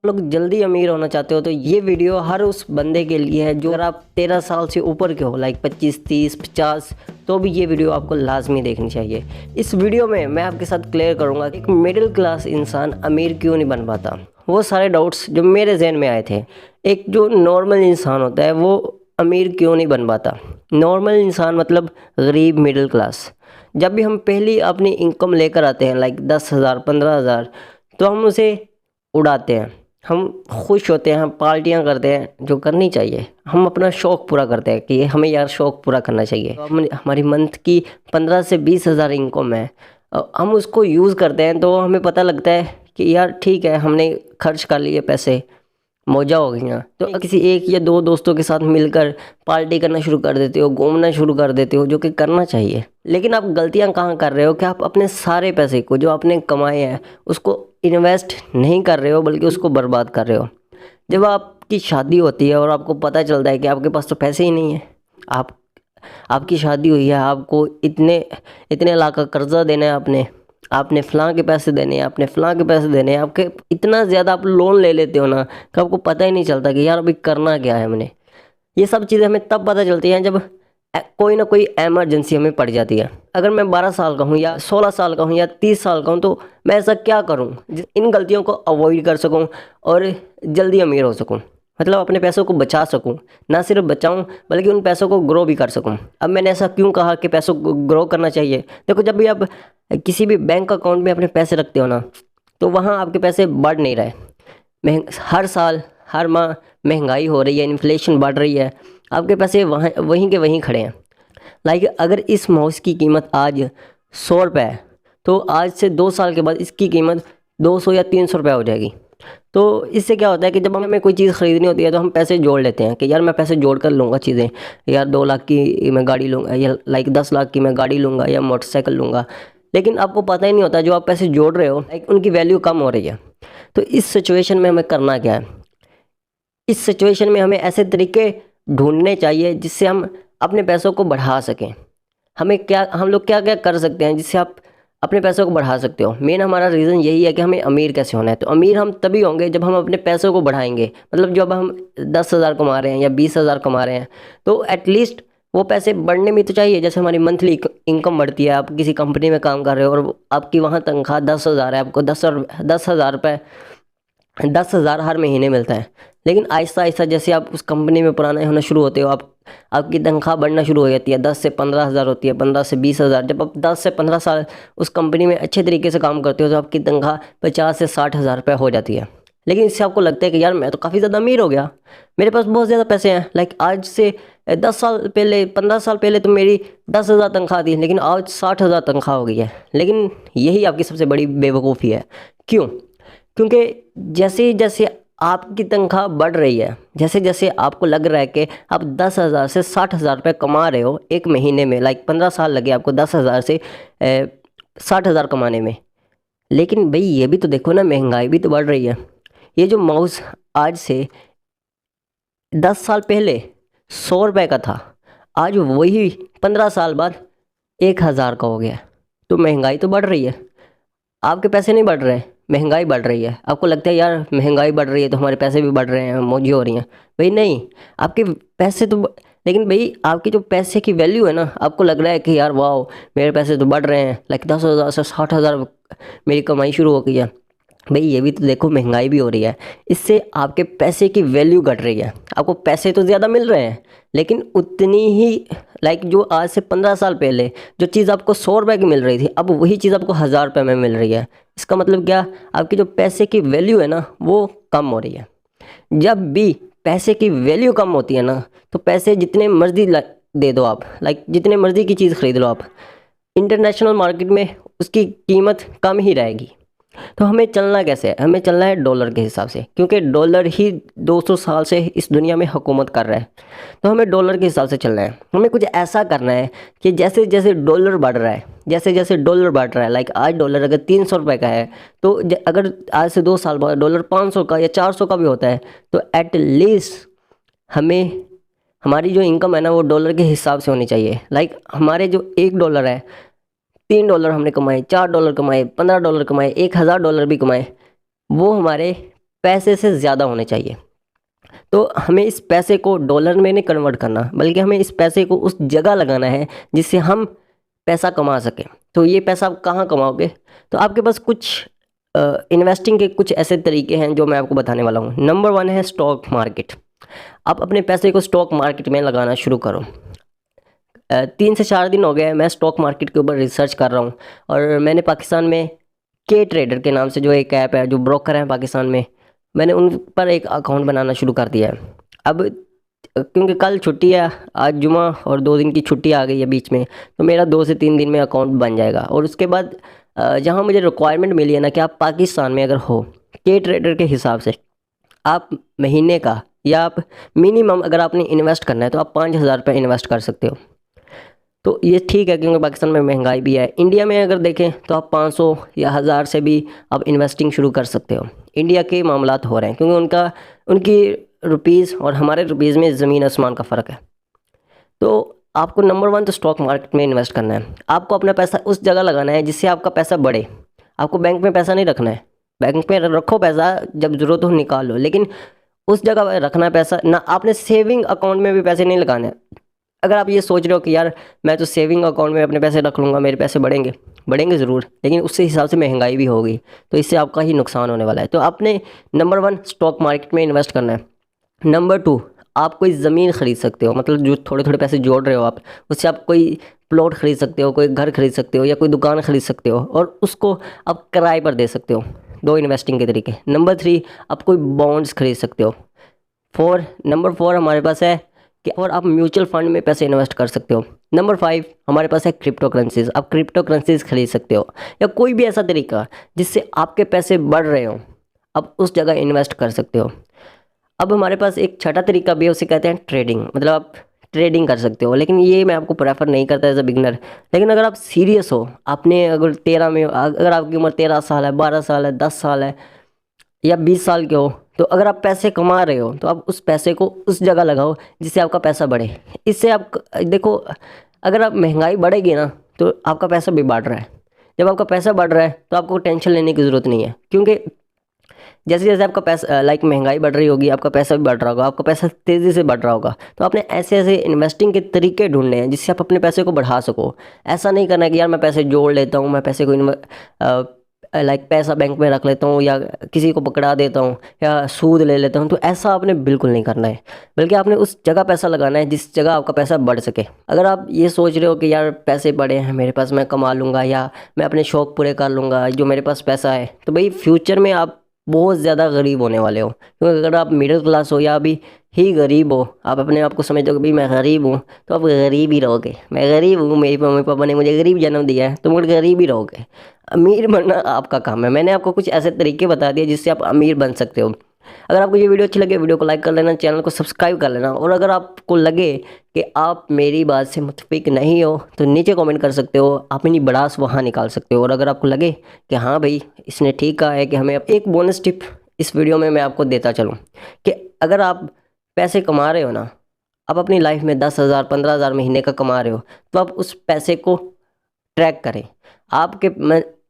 लोग जल्दी अमीर होना चाहते हो तो ये वीडियो हर उस बंदे के लिए है जो अगर आप 13 साल से ऊपर के हो, लाइक 25, 30, 50, तो भी ये वीडियो आपको लाजमी देखनी चाहिए। इस वीडियो में मैं आपके साथ क्लियर करूँगा एक मिडिल क्लास इंसान अमीर क्यों नहीं बन पाता। वो सारे डाउट्स जो मेरे जहन में आए थे, एक जो नॉर्मल इंसान होता है वो अमीर क्यों नहीं बन पाता। नॉर्मल इंसान मतलब गरीब मिडिल क्लास। जब भी हम पहली अपनी इनकम लेकर आते हैं, लाइक 10,000, 15,000, तो हम उसे उड़ाते हैं, हम खुश होते हैं, हम पार्टियां करते हैं जो करनी चाहिए, हम अपना शौक़ पूरा करते हैं कि हमें यार शौक़ पूरा करना चाहिए। तो हमारी मंथ की 15 से 20,000 इनकम है, हम उसको यूज़ करते हैं तो हमें पता लगता है कि यार ठीक है, हमने खर्च कर लिए पैसे, मौजा हो गई हैं। तो किसी एक या दो दोस्तों के साथ मिलकर पार्टी करना शुरू कर देते हो, घूमना शुरू कर देते हो, जो कि करना चाहिए। लेकिन आप गलतियां कहाँ कर रहे हो कि आप अपने सारे पैसे को जो आपने कमाए हैं उसको इन्वेस्ट नहीं कर रहे हो, बल्कि उसको बर्बाद कर रहे हो। जब आपकी शादी होती है और आपको पता चलता है कि आपके पास तो पैसे ही नहीं है, आप आपकी शादी हुई है, आपको इतने इतने लाख का कर्जा देना है, आपने फ़लाँ के पैसे देने हैं, आपने फ़लाँ के पैसे देने हैं, आपके इतना ज़्यादा आप लोन ले लेते हो ना कि आपको पता ही नहीं चलता कि यार अभी करना क्या है हमने। ये सब चीज़ें हमें तब पता चलती हैं जब कोई ना कोई एमरजेंसी हमें पड़ जाती है। अगर मैं 12 साल का हूँ या 16 साल का हूँ या 30 साल का हूँ तो मैं ऐसा क्या करूँ इन गलतियों को अवॉइड कर सकूँ और जल्दी अमीर हो सकूँ, मतलब अपने पैसों को बचा सकूँ। ना सिर्फ बचाऊँ बल्कि उन पैसों को ग्रो भी कर सकूँ। अब मैंने ऐसा क्यों कहा कि पैसों को ग्रो करना चाहिए। देखो, जब भी आप किसी भी बैंक अकाउंट में अपने पैसे रखते हो ना, तो वहाँ आपके पैसे बढ़ नहीं रहे। हर साल हर माह महंगाई हो रही है, इन्फ्लेशन बढ़ रही है, आपके पैसे वहाँ वहीं के वहीं खड़े हैं। लाइक अगर इस माउस की कीमत आज 100 रुपये है तो आज से 2 साल के बाद इसकी कीमत 200 या 300 रुपये हो जाएगी। तो इससे क्या होता है कि जब हमें कोई चीज़ ख़रीदनी होती है तो हम पैसे जोड़ लेते हैं कि यार मैं पैसे जोड़ कर लूँगा चीज़ें, यार 2 लाख की मैं गाड़ी लूँगा, या लाइक 10 लाख की मैं गाड़ी लूँगा या मोटरसाइकिल लूँगा। लेकिन आपको पता ही नहीं होता जो आप पैसे जोड़ रहे हो लाइक उनकी वैल्यू कम हो रही है। तो इस सिचुएशन में हमें करना क्या है, इस सिचुएशन में हमें ऐसे तरीके ढूंढने चाहिए जिससे हम अपने पैसों को बढ़ा सकें। हम लोग क्या क्या कर सकते हैं जिससे आप अपने पैसों को बढ़ा सकते हो। मेन हमारा रीज़न यही है कि हमें अमीर कैसे होना है। तो अमीर हम तभी होंगे जब हम अपने पैसों को बढ़ाएंगे। मतलब जब हम 10,000 कमा रहे हैं या 20,000 कमा रहे हैं तो एटलीस्ट वो पैसे बढ़ने भी तो चाहिए। जैसे हमारी मंथली इनकम बढ़ती है, आप किसी कंपनी में काम कर रहे हो और आपकी वहाँ तनख्वाह 10,000 है, आपको 10,000 रुपये 10,000 हर महीने मिलता है। लेकिन आहिस्ता आहिस्ता जैसे आप उस कंपनी में पुराने होना शुरू होते हो, आपकी तनख्वाह बढ़ना शुरू हो जाती है, 10 से 15,000 होती है, 15 से 20,000। जब आप 10 से 15 साल उस कंपनी में अच्छे तरीके से काम करते हो तो आपकी तनख्वाह 50 से 60,000 रुपये हो जाती है। लेकिन इससे आपको लगता है कि यार मैं तो काफ़ी ज़्यादा अमीर हो गया, मेरे पास बहुत ज़्यादा पैसे हैं। लाइक आज से 10 साल पहले, 15 साल पहले तो मेरी 10,000 तनख्वाह थी, लेकिन आज 60,000 तनख्वाह हो गई है। लेकिन यही आपकी सबसे बड़ी बेवकूफ़ी है। क्यों? क्योंकि जैसे जैसे आपकी तनख्वाह बढ़ रही है, जैसे जैसे आपको लग रहा है कि आप 10,000 से 60,000 रुपये कमा रहे हो एक महीने में, लाइक 15 साल लगे आपको 10,000 से 60,000 कमाने में। लेकिन भाई ये भी तो देखो ना, महंगाई भी तो बढ़ रही है। ये जो माउस आज से 10 साल पहले 100 रुपये का था, आज वही 15 साल बाद 1,000 का हो गया। तो महंगाई तो बढ़ रही है, आपके पैसे नहीं बढ़ रहे, महंगाई बढ़ रही है। आपको लगता है यार महंगाई बढ़ रही है तो हमारे पैसे भी बढ़ रहे हैं, मौजी हो रही हैं। भाई नहीं, आपके पैसे तो लेकिन भाई आपके जो पैसे की वैल्यू है ना, आपको लग रहा है कि यार वाह मेरे पैसे तो बढ़ रहे हैं, लाइक 10,000 से 60,000 मेरी कमाई शुरू हो गई है। भाई ये भी तो देखो, महंगाई भी हो रही है, इससे आपके पैसे की वैल्यू घट रही है। आपको पैसे तो ज़्यादा मिल रहे हैं लेकिन उतनी ही, लाइक जो आज से 15 साल पहले जो चीज़ आपको 100 रुपये की मिल रही थी, अब वही चीज़ आपको 1,000 रुपये में मिल रही है। इसका मतलब क्या, आपकी जो पैसे की वैल्यू है ना वो कम हो रही है। जब भी पैसे की वैल्यू कम होती है ना, तो पैसे जितने मर्जी दे दो आप, लाइक जितने मर्जी की चीज़ खरीद लो आप, इंटरनेशनल मार्केट में उसकी कीमत कम ही रहेगी। तो हमें चलना कैसे है, हमें चलना है डॉलर के हिसाब से, क्योंकि डॉलर ही 200 साल से इस दुनिया में हुकूमत कर रहा है। तो हमें डॉलर के हिसाब से चलना है। हमें कुछ ऐसा करना है कि जैसे जैसे डॉलर बढ़ रहा है, जैसे जैसे डॉलर बढ़ रहा है, लाइक आज डॉलर अगर 300 रुपये का है तो अगर आज से 2 साल बाद डॉलर 500 का या 400 का भी होता है तो एट लीस्ट हमें हमारी जो इनकम है ना वो डॉलर के हिसाब से होनी चाहिए। लाइक हमारे जो $1 है, $3 हमने कमाए, $4 कमाए, $15 कमाए, $1,000 भी कमाए, वो हमारे पैसे से ज़्यादा होने चाहिए। तो हमें इस पैसे को डॉलर में नहीं कन्वर्ट करना, बल्कि हमें इस पैसे को उस जगह लगाना है जिससे हम पैसा कमा सकें। तो ये पैसा आप कहाँ कमाओगे? तो आपके पास कुछ इन्वेस्टिंग के कुछ ऐसे तरीके हैं जो मैं आपको बताने वाला हूँ। नंबर 1 है स्टॉक मार्केट। आप अपने पैसे को स्टॉक मार्केट में लगाना शुरू करो। 3 से 4 दिन हो गए मैं स्टॉक मार्केट के ऊपर रिसर्च कर रहा हूँ, और मैंने पाकिस्तान में के ट्रेडर के नाम से जो एक ऐप है, जो ब्रोकर है पाकिस्तान में, मैंने उन पर एक अकाउंट बनाना शुरू कर दिया है। अब क्योंकि कल छुट्टी है, आज जुमा, और 2 दिन की छुट्टी आ गई है बीच में, तो मेरा 2 से 3 दिन में अकाउंट बन जाएगा। और उसके बाद जहाँ मुझे रिक्वायरमेंट मिली है ना कि आप पाकिस्तान में अगर हो, के ट्रेडर के हिसाब से आप महीने का, या आप मिनिमम अगर आपने इन्वेस्ट करना है तो आप 5,000 रुपये इन्वेस्ट कर सकते हो। तो ये ठीक है, क्योंकि पाकिस्तान में महंगाई भी है। इंडिया में अगर देखें तो आप 500 या 1000 से भी आप इन्वेस्टिंग शुरू कर सकते हो। इंडिया के मामलात हो रहे हैं क्योंकि उनकी रुपीज़ और हमारे रुपीज़ में ज़मीन आसमान का फ़र्क है। तो आपको नंबर 1 तो स्टॉक मार्केट में इन्वेस्ट करना है। आपको अपना पैसा उस जगह लगाना है जिससे आपका पैसा बढ़े। आपको बैंक में पैसा नहीं रखना है। बैंक में रखो पैसा, जब ज़रूरत हो निकाल लो, लेकिन उस जगह रखना है पैसा ना। आपने सेविंग अकाउंट में भी पैसे नहीं लगाने हैं। अगर आप ये सोच रहे हो कि यार मैं तो सेविंग अकाउंट में अपने पैसे रख लूँगा, मेरे पैसे बढ़ेंगे, बढ़ेंगे ज़रूर, लेकिन उससे हिसाब से महंगाई भी होगी, तो इससे आपका ही नुकसान होने वाला है। तो आपने नंबर 1 स्टॉक मार्केट में इन्वेस्ट करना है। नंबर 2, आप कोई ज़मीन ख़रीद सकते हो, मतलब जो थोड़े थोड़े पैसे जोड़ रहे हो आप, उससे आप कोई प्लॉट ख़रीद सकते हो, कोई घर खरीद सकते हो, या कोई दुकान खरीद सकते हो, और उसको आप किराए पर दे सकते हो। 2 इन्वेस्टिंग के तरीके। नंबर 3, आप कोई बॉन्ड्स खरीद सकते हो। नंबर 4 हमारे पास है कि और आप म्यूचुअल फंड में पैसे इन्वेस्ट कर सकते हो। नंबर 5 हमारे पास है क्रिप्टो करेंसीज। आप क्रिप्टो करेंसीज खरीद सकते हो, या कोई भी ऐसा तरीका जिससे आपके पैसे बढ़ रहे हो, आप उस जगह इन्वेस्ट कर सकते हो। अब हमारे पास एक छठा तरीका भी है, उसे कहते हैं ट्रेडिंग। मतलब आप ट्रेडिंग कर सकते हो, लेकिन ये मैं आपको प्रेफर नहीं करता एज अ बिगनर। लेकिन अगर आप सीरियस हो, आपने अगर 13 में, अगर आपकी उम्र 13 साल है, 12 साल है, 10 साल है, या 20 साल के हो, तो अगर आप पैसे कमा रहे हो तो आप उस पैसे को उस जगह लगाओ जिससे आपका पैसा बढ़े। इससे आप देखो, अगर आप महंगाई बढ़ेगी ना तो आपका पैसा भी बढ़ रहा है। जब आपका पैसा बढ़ रहा है तो आपको टेंशन लेने की ज़रूरत नहीं है, क्योंकि जैसे जैसे आपका पैसा महंगाई बढ़ रही होगी, आपका पैसा भी बढ़ रहा होगा, आपका पैसा तेज़ी से बढ़ रहा होगा। तो आपने ऐसे ऐसे इन्वेस्टिंग के तरीके ढूंढने हैं जिससे आप अपने पैसे को बढ़ा सको। ऐसा नहीं करना कि यार मैं पैसे जोड़ लेता हूँ, मैं पैसे को पैसा बैंक में रख लेता हूँ, या किसी को पकड़ा देता हूँ, या सूद ले लेता हूँ। तो ऐसा आपने बिल्कुल नहीं करना है, बल्कि आपने उस जगह पैसा लगाना है जिस जगह आपका पैसा बढ़ सके। अगर आप ये सोच रहे हो कि यार पैसे बढ़े हैं मेरे पास, मैं कमा लूँगा, या मैं अपने शौक़ पूरे कर लूँगा जो मेरे पास पैसा है, तो भाई फ्यूचर में आप बहुत ज़्यादा गरीब होने वाले हो। क्योंकि अगर आप मिडिल क्लास हो या अभी ही गरीब हो, आप अपने आप को समझते हो कि भाई मैं गरीब हूँ, तो आप गरीब ही रहोगे। मैं गरीब हूँ, मेरे मम्मी पापा ने मुझे गरीब जन्म दिया है, तो मुझे गरीब ही रहोगे। अमीर बनना आपका काम है। मैंने आपको कुछ ऐसे तरीके बता दिए जिससे आप अमीर बन सकते हो। अगर आपको ये वीडियो अच्छी लगे, वीडियो को लाइक कर लेना, चैनल को सब्सक्राइब कर लेना, और अगर आपको लगे कि आप मेरी बात से मुत्फिक नहीं हो तो नीचे कमेंट कर सकते हो, आप अपनी भड़ास वहाँ निकाल सकते हो। और अगर आपको लगे कि हाँ भाई इसने ठीक कहा है, कि हमें एक बोनस टिप इस वीडियो में मैं आपको देता चलूँ कि अगर आप पैसे कमा रहे हो ना, आप अपनी लाइफ में 10,000 15,000 महीने का कमा रहे हो, तो आप उस पैसे को ट्रैक करें। आपके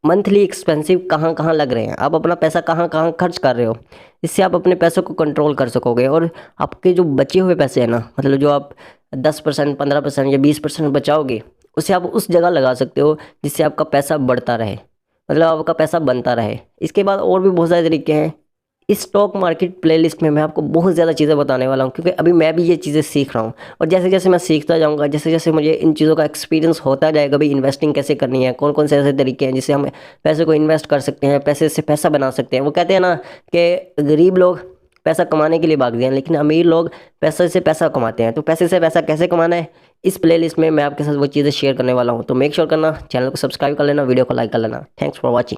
मंथली एक्सपेंसिव कहाँ कहाँ लग रहे हैं, आप अपना पैसा कहाँ कहाँ खर्च कर रहे हो, इससे आप अपने पैसों को कंट्रोल कर सकोगे। और आपके जो बचे हुए पैसे हैं ना, मतलब जो आप 10%, 15% या 20% बचाओगे, उसे आप उस जगह लगा सकते हो जिससे आपका पैसा बढ़ता रहे, मतलब आपका पैसा बनता रहे। इसके बाद और भी बहुत सारे तरीके हैं। इस स्टॉक मार्केट प्लेलिस्ट में मैं आपको बहुत ज़्यादा चीज़ें बताने वाला हूँ, क्योंकि अभी मैं भी ये चीज़ें सीख रहा हूँ। और जैसे जैसे मैं सीखता जाऊँगा, जैसे जैसे मुझे इन चीज़ों का एक्सपीरियंस होता जाएगा, भाई इन्वेस्टिंग कैसे करनी है, कौन कौन से ऐसे तरीके हैं जिससे हम पैसे को इन्वेस्ट कर सकते हैं, पैसे से पैसा बना सकते हैं। वो कहते हैं ना कि गरीब लोग पैसा कमाने के लिए भागते हैं, लेकिन अमीर लोग पैसे से पैसा कमाते हैं। तो पैसे से पैसा कैसे कमाना है, इस प्लेलिस्ट में मैं आपके साथ वो चीज़ें शेयर करने वाला हूँ। तो मेक श्योर करना, चैनल को सब्सक्राइब कर लेना, वीडियो को लाइक कर लेना। Thanks for watching.